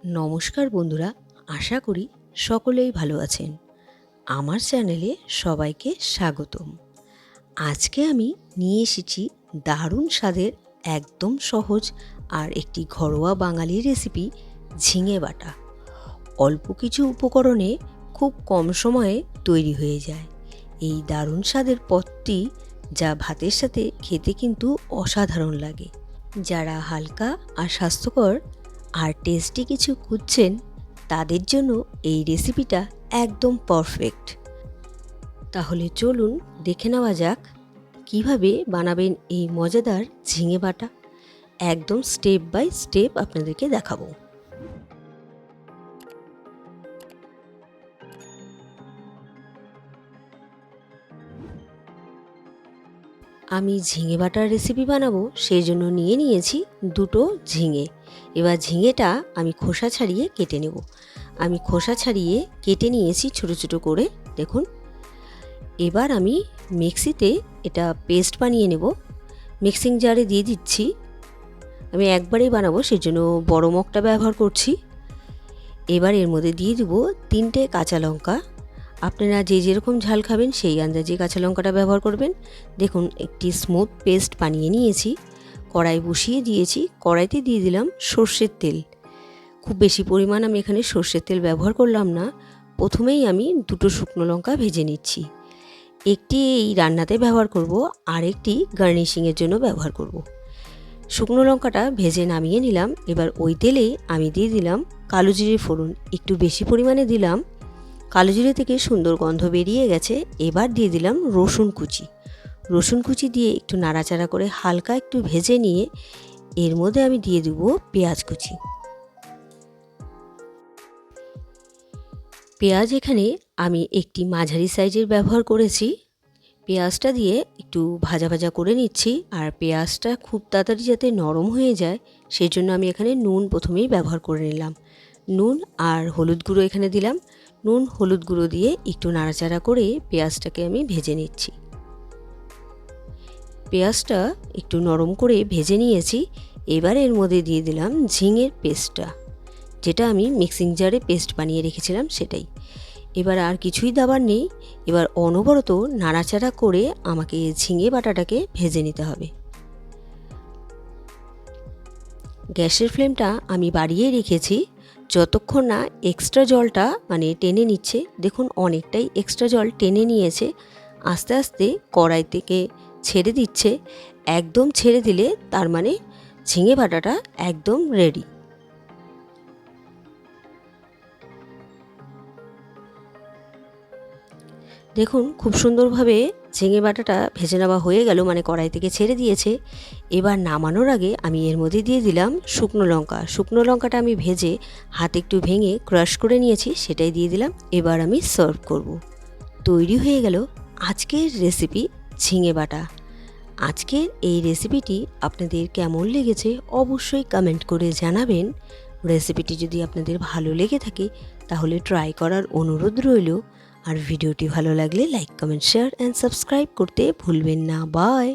নমস্কার বন্ধুরা, আশা করি সকলেই ভালো আছেন। আমার চ্যানেলে সবাইকে স্বাগতম। আজকে আমি নিয়ে এসেছি দারুণ স্বাদের একদম সহজ আর একটি ঘরোয়া বাঙালি রেসিপি, ঝিঙে বাটা। অল্প কিছু উপকরণে খুব কম সময়ে তৈরি হয়ে যায় এই দারুণ স্বাদের পদটি, যা ভাতের সাথে খেতে কিন্তু অসাধারণ লাগে। যারা হালকা আর স্বাস্থ্যকর আর টেস্টি কিছু খুঁজছেন, তাদের জন্য এই রেসিপিটা একদম পারফেক্ট। তাহলে চলুন দেখে নেওয়া যাক কিভাবে বানাবেন এই মজাদার ঝিঙে বাটা। একদম স্টেপ বাই স্টেপ আপনাদেরকে দেখাবো। আমি ঝিঙে বাটার রেসিপি বানাবো, সেই জন্য নিয়ে নিয়েছি দুটো ঝিঙে। এবার ঝিঙেটা আমি খোসা ছাড়িয়ে কেটে নেব। আমি খোসা ছাড়িয়ে কেটে নিয়েছি ছোটো ছোটো করে, দেখুন। এবার আমি মিক্সিতে এটা পেস্ট বানিয়ে নেব। মিক্সিং জারে দিয়ে দিচ্ছি। আমি একবারেই বানাবো, সেজন্য বড় মগটা ব্যবহার করছি। এবার এর মধ্যে দিয়ে দেবো 3টে কাঁচা লঙ্কা। আপনারা যে যেরকম ঝাল খাবেন সেই আন্দাজে কাঁচা লঙ্কাটা ব্যবহার করবেন। দেখুন, একটি স্মুথ পেস্ট বানিয়ে নিয়েছি। কড়াই বসিয়ে দিয়েছি। কড়াইতে দিয়ে দিলাম সর্ষের তেল। খুব বেশি পরিমাণ আমি এখানে সর্ষের তেল ব্যবহার করলাম না। প্রথমেই আমি 2টো শুকনো লঙ্কা ভেজে নিচ্ছি। একটি এই রান্নাতে ব্যবহার করব, আর একটি গার্নিশিংয়ের জন্য ব্যবহার করব। শুকনো লঙ্কাটা ভেজে নামিয়ে নিলাম। এবার ওই তেলেই আমি দিয়ে দিলাম কালো জিরে ফোড়ন। একটু বেশি পরিমাণে দিলাম। কালো জিরে থেকে সুন্দর গন্ধ বেরিয়ে গেছে। এবার দিয়ে দিলাম রসুন কুচি। রসুন কুচি দিয়ে একটু নাড়াচাড়া করে হালকা একটু ভেজে নিয়ে এর মধ্যে আমি দিয়ে দেবো পেঁয়াজ কুচি। পেঁয়াজ এখানে আমি একটি মাঝারি সাইজের ব্যবহার করেছি। পেঁয়াজটা দিয়ে একটু ভাজা ভাজা করে নিচ্ছি। আর পেঁয়াজটা খুব তাড়াতাড়ি যাতে নরম হয়ে যায়, সেই জন্য আমি এখানে নুন প্রথমেই ব্যবহার করে নিলাম। নুন আর হলুদ গুঁড়ো এখানে দিলাম। নুন হলুদ গুঁড়ো দিয়ে একটু নাড়াচাড়া করে পেঁয়াজটাকে আমি ভেজে নিচ্ছি। পেঁয়াজটা একটু নরম করে ভেজে নিয়েছি। এবার এর মধ্যে দিয়ে দিলাম ঝিঙের পেস্টটা, যেটা আমি মিক্সিং জারে পেস্ট বানিয়ে রেখেছিলাম সেটাই। এবার আর কিছুই দেওয়ার নেই। এবার অনবরত নাড়াচাড়া করে আমাকে ঝিঙে বাটাটাকে ভেজে নিতে হবে। গ্যাসের ফ্লেমটা আমি বাড়িয়ে রেখেছি, যতক্ষণ না এক্সট্রা জলটা টেনে নিচ্ছে। দেখুন, অনেকটাই এক্সট্রা জল টেনে নিয়েছে। আস্তে আস্তে কড়াই থেকে ছেড়ে দিচ্ছে। একদম ছেড়ে দিলে তার মানে ঝিঙে বাটাটা একদম রেডি। দেখুন, খুব সুন্দরভাবে ঝিঙে বাটাটা ভেজে নেওয়া হয়ে গেল, কড়াই থেকে ছেড়ে দিয়েছে। এবার নামানোর আগে আমি এর মধ্যে দিয়ে দিলাম শুকনো লঙ্কা। শুকনো লঙ্কাটা আমি ভেজে হাতে একটু ভেঙে ক্রাশ করে নিয়েছি, সেটাই দিয়ে দিলাম। এবার আমি সার্ভ করব। তৈরি হয়ে গেল আজকের রেসিপি, ঝিঙে বাটা। আজকের এই রেসিপিটি আপনাদের কেমন লেগেছে অবশ্যই কমেন্ট করে জানাবেন। রেসিপিটি যদি আপনাদের ভালো লেগে থাকে তাহলে ট্রাই করার অনুরোধ রইল। আর ভিডিওটি ভালো লাগলে like, comment, share and subscribe করতে ভুলবেন না। বাই।